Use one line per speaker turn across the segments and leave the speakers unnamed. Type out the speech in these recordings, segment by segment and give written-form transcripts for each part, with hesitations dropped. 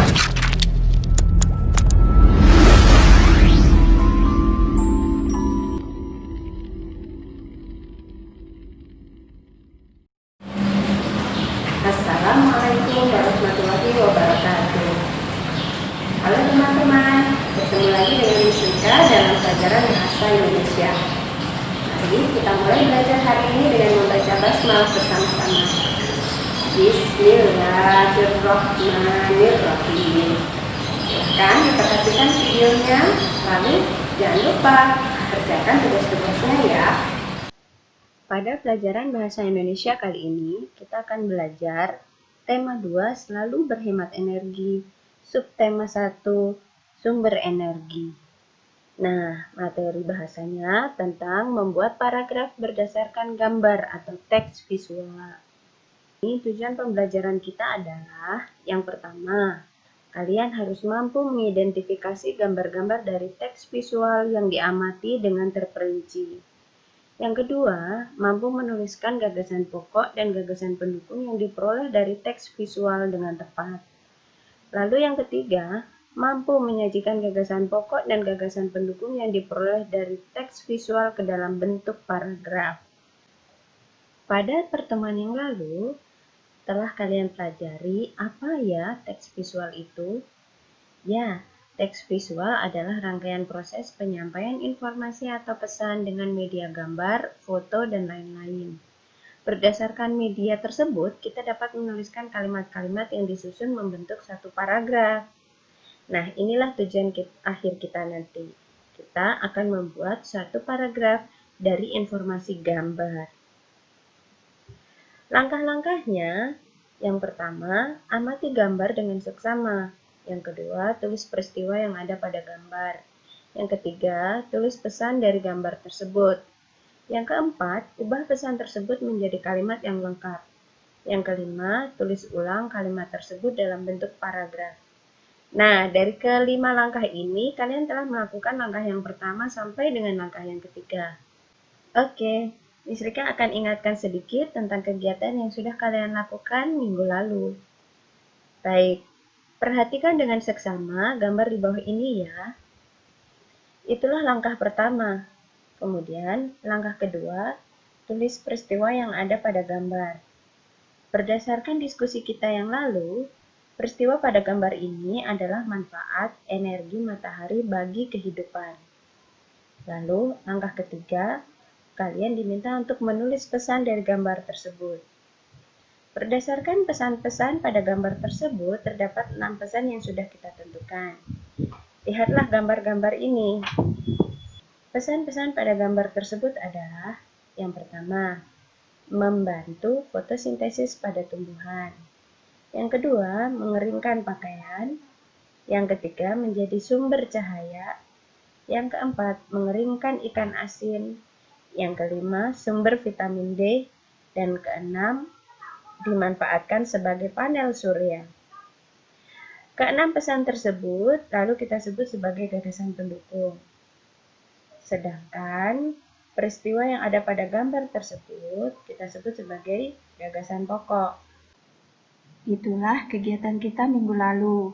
Assalamualaikum warahmatullahi wabarakatuh. Halo teman-teman, bertemu lagi dengan Yusrika dalam pelajaran Bahasa Indonesia. Mari kita mulai belajar hari ini dengan membaca basmalah bersama-sama. Bismillahirrahmanirrahim. Silahkan diperhatikan videonya, lalu jangan lupa kerjakan tugas-tugasnya ya. Pada pelajaran Bahasa Indonesia kali ini, kita akan belajar tema 2, selalu berhemat energi, subtema 1, sumber energi. Nah, materi bahasanya tentang membuat paragraf berdasarkan gambar atau teks visual. Ini tujuan pembelajaran kita adalah, yang pertama, kalian harus mampu mengidentifikasi gambar-gambar dari teks visual yang diamati dengan terperinci. Yang kedua, mampu menuliskan gagasan pokok dan gagasan pendukung yang diperoleh dari teks visual dengan tepat. Lalu yang ketiga, mampu menyajikan gagasan pokok dan gagasan pendukung yang diperoleh dari teks visual ke dalam bentuk paragraf. Pada pertemuan yang lalu, telah kalian pelajari apa ya teks visual itu? Ya, teks visual adalah rangkaian proses penyampaian informasi atau pesan dengan media gambar, foto, dan lain-lain. Berdasarkan media tersebut, kita dapat menuliskan kalimat-kalimat yang disusun membentuk satu paragraf. Nah, inilah tujuan akhir kita nanti. Kita akan membuat satu paragraf dari informasi gambar. Langkah-langkahnya, yang pertama, amati gambar dengan seksama. Yang kedua, tulis peristiwa yang ada pada gambar. Yang ketiga, tulis pesan dari gambar tersebut. Yang keempat, ubah pesan tersebut menjadi kalimat yang lengkap. Yang kelima, tulis ulang kalimat tersebut dalam bentuk paragraf. Nah, dari kelima langkah ini, kalian telah melakukan langkah yang pertama sampai dengan langkah yang ketiga. Oke, Yusrika akan ingatkan sedikit tentang kegiatan yang sudah kalian lakukan minggu lalu. Baik. Perhatikan dengan seksama gambar di bawah ini ya. Itulah langkah pertama. Kemudian, langkah kedua, tulis peristiwa yang ada pada gambar. Berdasarkan diskusi kita yang lalu, peristiwa pada gambar ini adalah manfaat energi matahari bagi kehidupan. Lalu, langkah ketiga, kalian diminta untuk menulis pesan dari gambar tersebut. Berdasarkan pesan-pesan pada gambar tersebut, terdapat 6 pesan yang sudah kita tentukan. Lihatlah gambar-gambar ini. Pesan-pesan pada gambar tersebut adalah, yang pertama, membantu fotosintesis pada tumbuhan. Yang kedua, mengeringkan pakaian. Yang ketiga, menjadi sumber cahaya. Yang keempat, mengeringkan ikan asin. Yang kelima, sumber vitamin D. Dan keenam, dimanfaatkan sebagai panel surya. Keenam pesan tersebut lalu kita sebut sebagai gagasan pendukung. Sedangkan peristiwa yang ada pada gambar tersebut kita sebut sebagai gagasan pokok. Itulah kegiatan kita minggu lalu.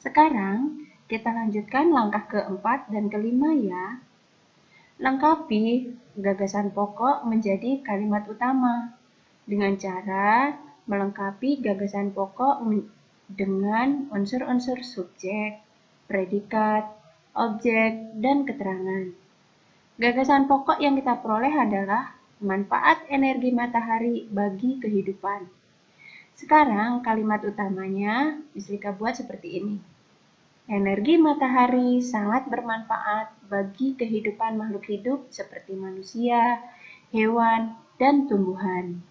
Sekarang kita lanjutkan langkah keempat dan kelima ya. Lengkapi gagasan pokok menjadi kalimat utama dengan cara melengkapi gagasan pokok dengan unsur-unsur subjek, predikat, objek, dan keterangan. Gagasan pokok yang kita peroleh adalah manfaat energi matahari bagi kehidupan. Sekarang kalimat utamanya Yusrika buat seperti ini. Energi matahari sangat bermanfaat bagi kehidupan makhluk hidup seperti manusia, hewan, dan tumbuhan.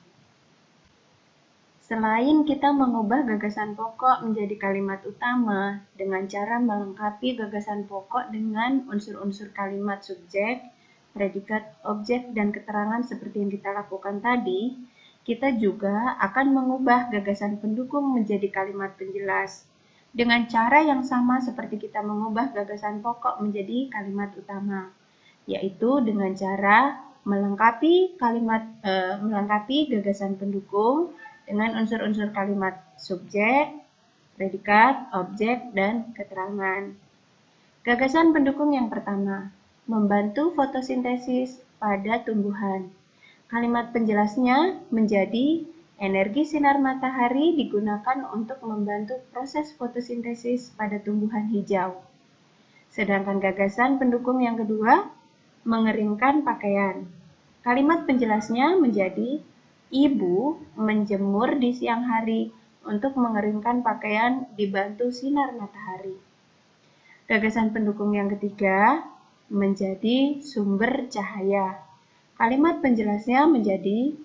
Selain kita mengubah gagasan pokok menjadi kalimat utama dengan cara melengkapi gagasan pokok dengan unsur-unsur kalimat subjek, predikat, objek, dan keterangan seperti yang kita lakukan tadi, kita juga akan mengubah gagasan pendukung menjadi kalimat penjelas dengan cara yang sama seperti kita mengubah gagasan pokok menjadi kalimat utama, yaitu dengan cara melengkapi gagasan pendukung dengan unsur-unsur kalimat subjek, predikat, objek, dan keterangan. Gagasan pendukung yang pertama, membantu fotosintesis pada tumbuhan. Kalimat penjelasnya menjadi energi sinar matahari digunakan untuk membantu proses fotosintesis pada tumbuhan hijau. Sedangkan gagasan pendukung yang kedua, mengeringkan pakaian. Kalimat penjelasnya menjadi ibu menjemur di siang hari untuk mengeringkan pakaian dibantu sinar matahari. Gagasan pendukung yang ketiga menjadi sumber cahaya. Kalimat penjelasnya menjadi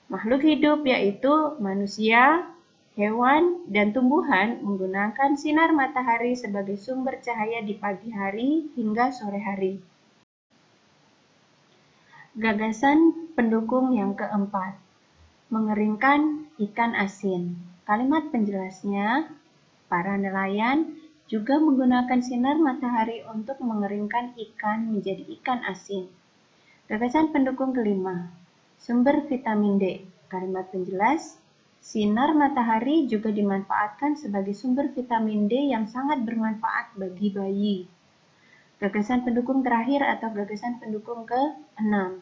makhluk hidup yaitu manusia, hewan, dan tumbuhan menggunakan sinar matahari sebagai sumber cahaya di pagi hari hingga sore hari. Gagasan pendukung yang keempat, mengeringkan ikan asin. Kalimat penjelasnya, para nelayan juga menggunakan sinar matahari untuk mengeringkan ikan menjadi ikan asin. Gagasan pendukung kelima, sumber vitamin D. Kalimat penjelas, sinar matahari juga dimanfaatkan sebagai sumber vitamin D yang sangat bermanfaat bagi bayi. Gagasan pendukung terakhir atau gagasan pendukung ke-6,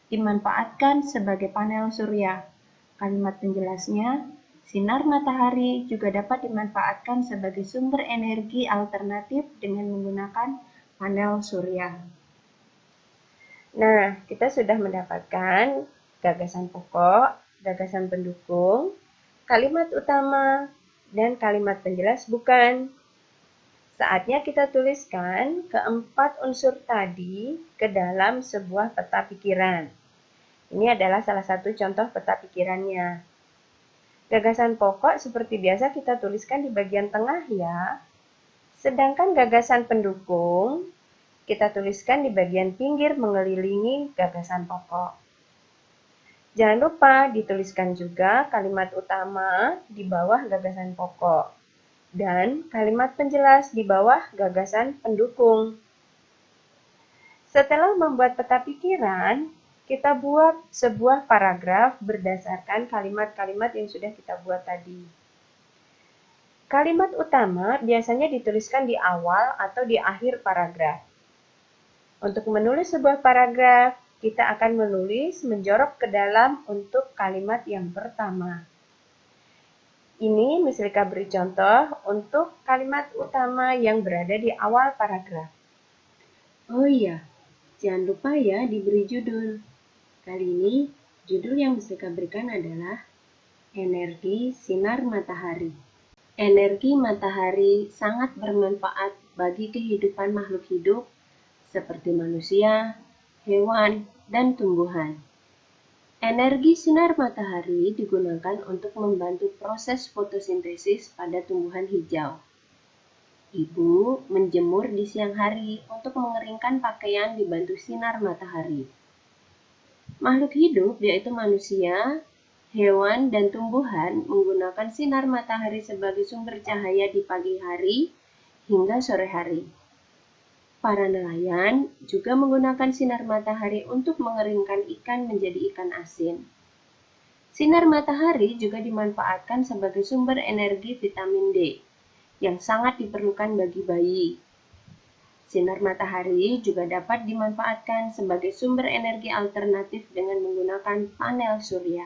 dimanfaatkan sebagai panel surya. Kalimat penjelasnya, sinar matahari juga dapat dimanfaatkan sebagai sumber energi alternatif dengan menggunakan panel surya. Nah, kita sudah mendapatkan gagasan pokok, gagasan pendukung, kalimat utama, dan kalimat penjelas bukan. Saatnya kita tuliskan keempat unsur tadi ke dalam sebuah peta pikiran. Ini adalah salah satu contoh peta pikirannya. Gagasan pokok seperti biasa kita tuliskan di bagian tengah ya. Sedangkan gagasan pendukung kita tuliskan di bagian pinggir mengelilingi gagasan pokok. Jangan lupa dituliskan juga kalimat utama di bawah gagasan pokok dan kalimat penjelas di bawah gagasan pendukung. Setelah membuat peta pikiran, kita buat sebuah paragraf berdasarkan kalimat-kalimat yang sudah kita buat tadi. Kalimat utama biasanya dituliskan di awal atau di akhir paragraf. Untuk menulis sebuah paragraf, kita akan menulis menjorok ke dalam untuk kalimat yang pertama. Ini Mislika beri contoh untuk kalimat utama yang berada di awal paragraf. Oh iya, jangan lupa ya diberi judul. Kali ini, judul yang Mislika berikan adalah Energi Sinar Matahari. Energi matahari sangat bermanfaat bagi kehidupan makhluk hidup seperti manusia, hewan, dan tumbuhan. Energi sinar matahari digunakan untuk membantu proses fotosintesis pada tumbuhan hijau. Ibu menjemur di siang hari untuk mengeringkan pakaian dibantu sinar matahari. Makhluk hidup yaitu manusia, hewan, dan tumbuhan menggunakan sinar matahari sebagai sumber cahaya di pagi hari hingga sore hari. Para nelayan juga menggunakan sinar matahari untuk mengeringkan ikan menjadi ikan asin. Sinar matahari juga dimanfaatkan sebagai sumber energi vitamin D yang sangat diperlukan bagi bayi. Sinar matahari juga dapat dimanfaatkan sebagai sumber energi alternatif dengan menggunakan panel surya.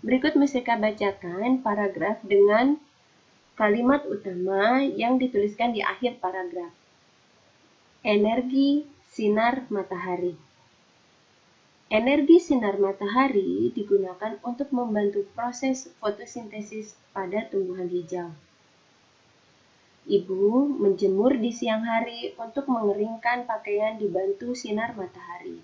Berikut Mislika bacakan paragraf dengan kalimat utama yang dituliskan di akhir paragraf. Energi sinar matahari. Energi sinar matahari digunakan untuk membantu proses fotosintesis pada tumbuhan hijau. Ibu menjemur di siang hari untuk mengeringkan pakaian dibantu sinar matahari.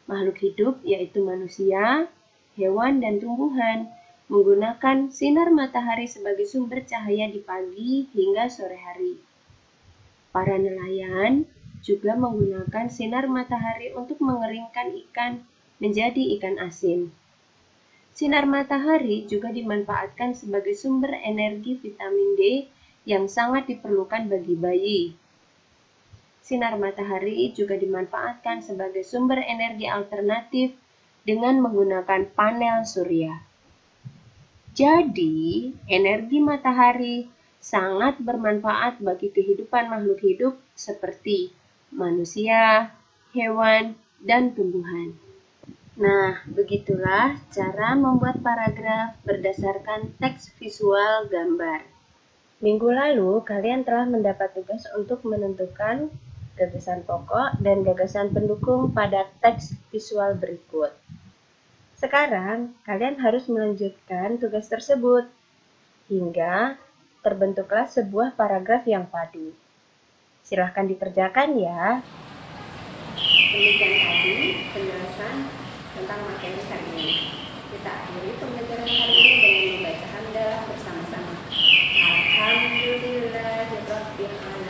Makhluk hidup yaitu manusia, hewan, dan tumbuhan menggunakan sinar matahari sebagai sumber cahaya di pagi hingga sore hari. Para nelayan juga menggunakan sinar matahari untuk mengeringkan ikan menjadi ikan asin. Sinar matahari juga dimanfaatkan sebagai sumber energi vitamin D yang sangat diperlukan bagi bayi. Sinar matahari juga dimanfaatkan sebagai sumber energi alternatif dengan menggunakan panel surya. Jadi, energi matahari sangat bermanfaat bagi kehidupan makhluk hidup seperti manusia, hewan, dan tumbuhan. Nah, begitulah cara membuat paragraf berdasarkan teks visual gambar. Minggu lalu, kalian telah mendapat tugas untuk menentukan gagasan pokok dan gagasan pendukung pada teks visual berikut. Sekarang, kalian harus melanjutkan tugas tersebut hingga terbentuklah sebuah paragraf yang padu. Silahkan dikerjakan ya. Demikian tadi penjelasan tentang materi hari ini. Kita akhiri pembelajaran hari ini dengan membaca hamdalah bersama-sama. Alhamdulillahirabbil alamin.